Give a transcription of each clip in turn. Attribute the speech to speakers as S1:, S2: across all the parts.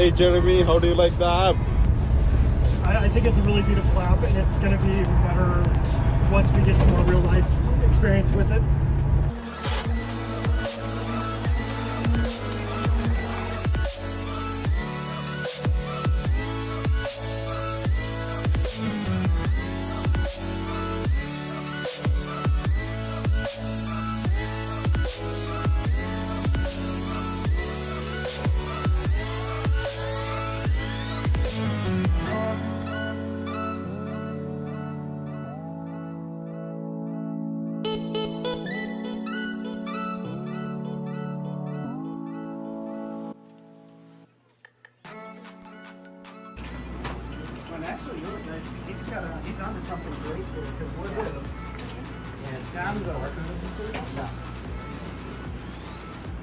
S1: Hey Jeremy, how do you like the app?
S2: I think it's a really beautiful app, and it's going to be even better once we get some more real life experience with it.
S3: And actually, look, guys, he's onto something great here because what if Sam's are working with him? Yeah.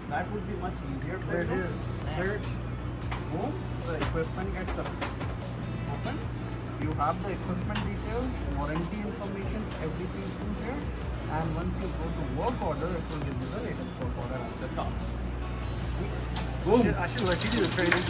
S3: That would be much easier for you. There it is. Search. Boom. The equipment gets open. You have the equipment details, warranty information, everything in here. And once you go to work order, it will give you the latest work order at the top. Boom. I should let you do the training.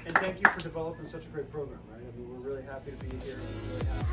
S3: And thank you for developing such a great program, right? I mean, we're really happy to be here. We're really happy.